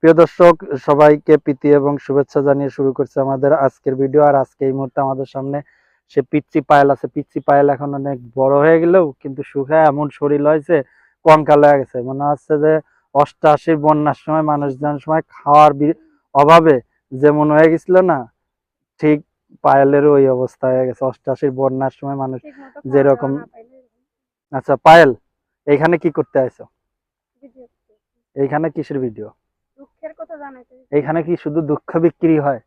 প্রিয় দর্শক, সবাইকে প্রীতি এবং শুভেচ্ছা জানিয়ে শুরু করছে আমাদের আজকের ভিডিও। আর আজকে এই মুহূর্তে আমাদের সামনে সে পিচ্চি পায়েল আছে। পিচ্চি পায়েল এখন অনেক বড় হয়ে গেলেও কিন্তু শুকায় এমন শরীর হয়েছে, কঙ্কাল হয়ে গেছে। মনে হচ্ছে যে অষ্টআশির বন্যার সময় মানুষজন সময় খাওয়ার অভাবে যেমন হয়ে গেছিল না, ঠিক পায়েলেরও ওই অবস্থা হয়ে গেছে। অষ্টআশির বন্যার সময় মানুষ যেরকম। আচ্ছা পায়েল, এইখানে কি করতে আইছো? এইখানে কিসের ভিডিও? দুঃখের কথা জানাইতে। এইখানে কি শুধু দুঃখ বিক্রি হয়?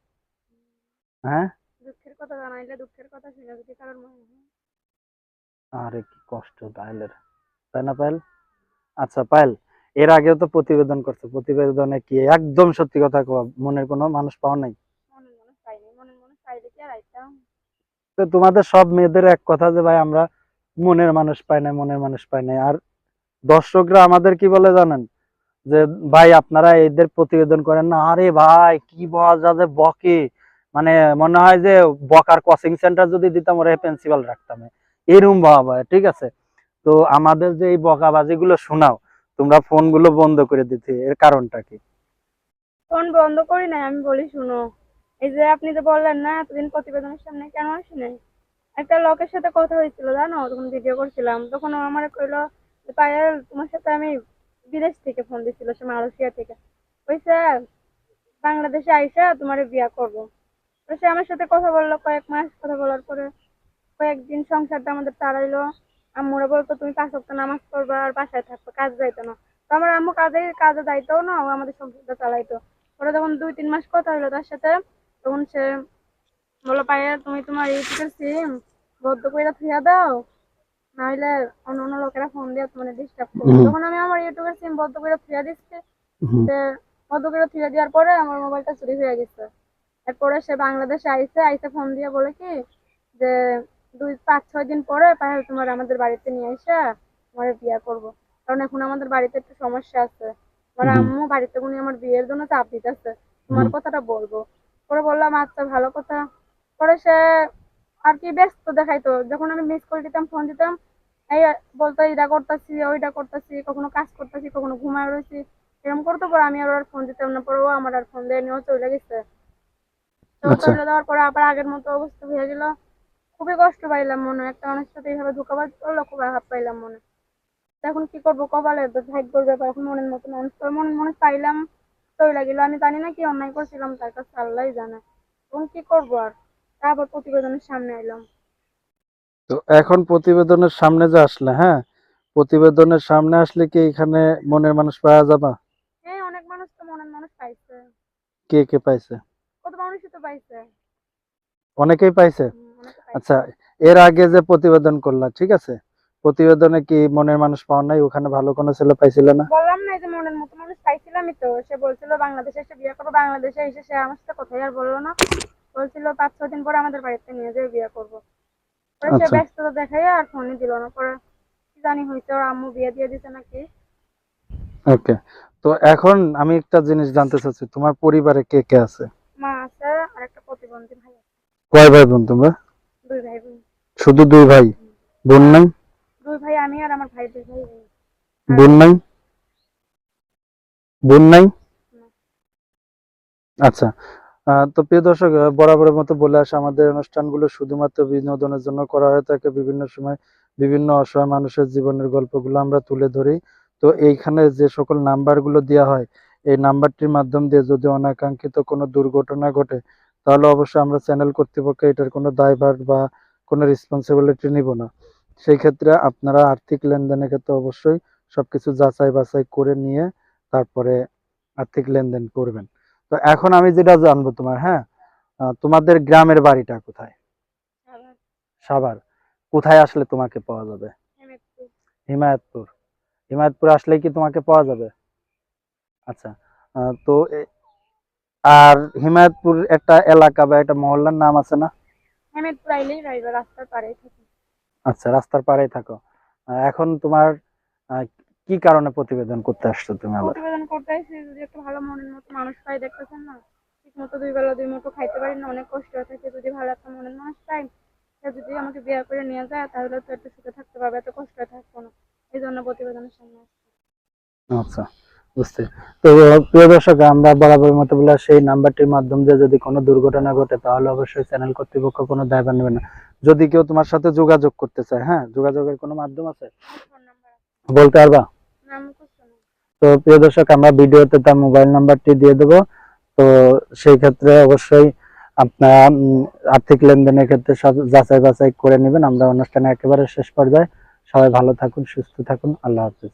হ্যাঁ, দুঃখের কথা জানাইলে দুঃখের কথা শুনে যদি কারোর মনে হয়। আরে কি কষ্ট পায়েলের, তাই না পায়েল? আচ্ছা পায়েল, এর আগেও তো প্রতিবেদন করছো, প্রতিবেদনে কি একদম সত্যি কথা কও, মনের কোনো মানুষ পাওয়া নাই? মনের মানুষ পাইনি, মনের মানুষ পাইলে কি আর আইতাম? তো তোমাদের সব মেয়েদের এক কথা যে ভাই আমরা মনের মানুষ পাই না, মনের মানুষ পাই না। আর দর্শকরা আমাদের কি বলে জানেন, যে ভাই আপনারা এদের প্রতিবেদন করেন না। আরে ভাই কি বলা যে বকে, মানে মনে হয় যে বকার কোচিং সেন্টার যদি দিতাম ওরা প্রিন্সিপাল রাখতাম, এরকম ভাবা। ঠিক আছে, তো আমাদের যে এই বকাবাজি গুলো শোনাও, তোমরা ফোন গুলো বন্ধ করে দিতে, এর কারণটা কি? ফোন বন্ধ করি নাই, আমি বলি শুনো। এই যে আপনি যে বললেন না এতদিন প্রতিবেদনের সামনে কেন আসি নাই, একটা লোকের সাথে কথা হয়েছিল জানো, তখন ভিডিও করছিলাম, তখন ও আমার কইলো যে পায়েল তোমার সাথে আমি বিদেশ থেকে ফোন দিছিল, সে মালয়েশিয়া থেকে। কইছে বাংলাদেশে আইসা তোমার বিয়া করবো। তো সে আমার সাথে কথা বললো, কয়েক মাস কথা বলার পরে কয়েকদিন সংসারটা আমাদের তাড়াইলো। আম্মুরা বলতো তুমি 5 ওয়াক্ত নামাজ পড়বা আর বাসায় থাকতো, কাজ যাইতো না। তো আমার আম্মু কাজে যাইতো না, ও আমাদের সংসারটা চালাইতো। পরে যখন 2-3 মাস কথা হলো তার সাথে, তখন সে বললো পায়ে তুমি তোমার ইউটিউবের সিম বদ্ধ করে থুইয়া দাও, নাহলে অন্য অন্য লোকেরা ফোন দিয়ে তোমার ডিস্টার্ব করবে। তখন আমি আমার ইউটিউবের সিম বদ্ধ করে থুইয়া দিচ্ছি। সে বদ্ধ করে থুইয়া দেওয়ার পরে আমার মোবাইলটা চুরি হয়ে গেছে। এরপরে সে বাংলাদেশে আইসে আইসে ফোন দিয়ে বলে কি যে 2-5-6 দিন পরে পায়েল তোমার আমাদের বাড়িতে নিয়ে এসে তোমার বিয়ে করবো, কারণ এখন আমাদের বাড়িতে একটু সমস্যা আছে। আমার আম্মু বাড়িতে উনি আমার বিয়ের জন্য চাপ দিতেছে, তোমার কথাটা বলবো। পরে বললাম আচ্ছা ভালো কথা। পরে সে আর কি ব্যস্ত দেখাইতো, যখন আমি মিস কল দিতাম ফোন দিতাম, এই বলতো এইটা করতেছি ওইটা করতেছি, কখনো কাজ করতেছি কখনো ঘুমায় রয়েছি, এরকম করতো। পরে আমি আর ফোন দিতাম না, পরে ও আমার আর ফোন দেয়নি, ও চলে গেছে। তো আচ্ছা, চলে যাওয়ার পরে আবার আগের মতো অবস্থা হয়ে গেল। খুবই কষ্ট পাইলাম মনে, একটা মানুষের সাথে এইভাবে ধোঁকাবাজ করলো, খুব আঘাত পাইলাম মনে। তো এখন কি করবো, কপালে তো ভাগ্যের ব্যাপার, এখন মনের মতো মানুষ তো মনের মানুষ পাইলাম, তৈরি লাগিল। আমি জানি না কি অন্যায় করছিলাম, তার কাছে আল্লাহই জানে। এখন কি করবো আর, তারপর প্রতিবেদনের সামনে এলাম। তো এখন প্রতিবেদনের সামনে যে আসলে, হ্যাঁ, প্রতিবেদনের সামনে আসলে কি এখানে মনের মানুষ পাওয়া যাবে? হ্যাঁ, অনেক মানুষ তো মনের মানুষ পাইছে। কে কে পাইছে? কত মানুষই তো পাইছে। অনেকেই পাইছে। অনেকে আচ্ছা, পাইছে। এর আগে যে প্রতিবেদন করলা, ঠিক আছে, প্রতিবেদনে কি মনের মানুষ পাওয়া নাই? ওখানে ভালো কোনো ছেলে পাইছিল না? বললাম না এই যে মনের মতো মানুষ পাইছিলামই তো, সে বলছিল বাংলাদেশে এসে বিয়ে করবো, বাংলাদেশে এসে সে আমার সাথে কথাই আর বললো না। বলছিল 5-6 দিন পরে আমাদের বাড়িতে নিয়ে যেয়ে বিয়ে করবো। পরে সে আচ্ছা, ব্যস্ততা দেখাই আর ফোনই দিল না। পরে কি জানি হয়েছে, ওর আম্মু বিয়ে দিয়ে দিছে নাকি। ওকে। তো এখন আমি একটা জিনিস জানতে চাচ্ছি, তোমার পরিবারে কে কে আছে? মা আছে আর একটা প্রতিবন্ধী ভাই আছে। কয় ভাই বোন তোমরা? 2 ভাই বোন। শুধু দুই ভাই? বোন না, নাই? 2 ভাই, আমি আর আমার ভাই, 2 ভাই আর বোন বোন নাই? নাই। বোন নাই? না। আচ্ছা। তো প্রিয় দর্শক, বরাবরের মতো বলে আসা, আমাদের অনুষ্ঠানগুলো শুধুমাত্র বিনোদনের জন্য করা হয়ে থাকে। বিভিন্ন সময় বিভিন্ন অসহায় মানুষের জীবনের গল্পগুলো আমরা তুলে ধরি। তো এইখানে যে সকল নাম্বারগুলো দেওয়া হয়, এই নাম্বারটির মাধ্যম দিয়ে যদি অনাকাঙ্ক্ষিত কোনো দুর্ঘটনা ঘটে, তাহলে অবশ্যই আমরা চ্যানেল কর্তৃপক্ষ এটার কোনো দায়ভার বা কোনো রেসপন্সিবিলিটি নিব না। সেই ক্ষেত্রে আপনারা আর্থিক লেনদেনের ক্ষেত্রে অবশ্যই সবকিছু যাচাই বাছাই করে নিয়ে তারপরে আর্থিক লেনদেন করবেন। তো এখন আমি যেটা জানবো তোমার, হ্যাঁ, তোমাদের গ্রামের বাড়িটা কোথায়? আবার সাভার। কোথায় আসলে তোমাকে পাওয়া যাবে? হেমেদপুর। হিমায়তপুর। হিমায়তপুর আসলে কি তোমাকে পাওয়া যাবে? আচ্ছা। তো আর হিমায়তপুর একটা এলাকা বা একটা মহল্লার নাম আছে না? হেমেদপুর আইলেই পাইবা, রাস্তার পাড়েই থাকি। আচ্ছা, রাস্তার পাড়েই থাকো। এখন তোমার আহ, কি কারণে প্রতিবেদন করতে আসছো তুমি আবার? প্রতিবেদন করতে আসছি, যদি একটা ভালো মনের মতো মানুষ পাই, দেখতেছেন না ঠিক মতো 2 বেলা 2 মুঠো খাইতে পারি না, অনেক কষ্ট হয়ে থাকে। যদি ভালো একটা মনের মানুষ পাই, সে যদি আমাকে বিয়ে করে নিয়ে যায়, তাহলে তো একটু সুখে থাকতে পারবে, এত কষ্ট হয়ে থাকবো না। এই জন্য প্রতিবেদনের সামনে আসছি। আচ্ছা, বুঝতে। তো প্রিয় দর্শক, আমরা বরাবরের মতো বলে সেই নাম্বারটির মাধ্যম দিয়ে যদি কোনো দুর্ঘটনা ঘটে তাহলে অবশ্যই চ্যানেল কর্তৃপক্ষ কোনো দায়ভার নেবে না। যদি কেউ তোমার সাথে যোগাযোগ করতে চায়, হ্যাঁ, যোগাযোগের কোনো মাধ্যম আছে ফোন নাম্বার বলতে পারবা? নাম করছো না। তো প্রিয় দর্শক, আমরা ভিডিওতে তার মোবাইল নাম্বারটি দিয়ে দেবো। তো সেই ক্ষেত্রে অবশ্যই আপনারা আর্থিক লেনদেনের ক্ষেত্রে সব যাচাই বাছাই করে নেবেন। আমরা অনুষ্ঠানে একেবারে শেষ পর্যায়ে, সবাই ভালো থাকুন, সুস্থ থাকুন, আল্লাহ হাফেজ।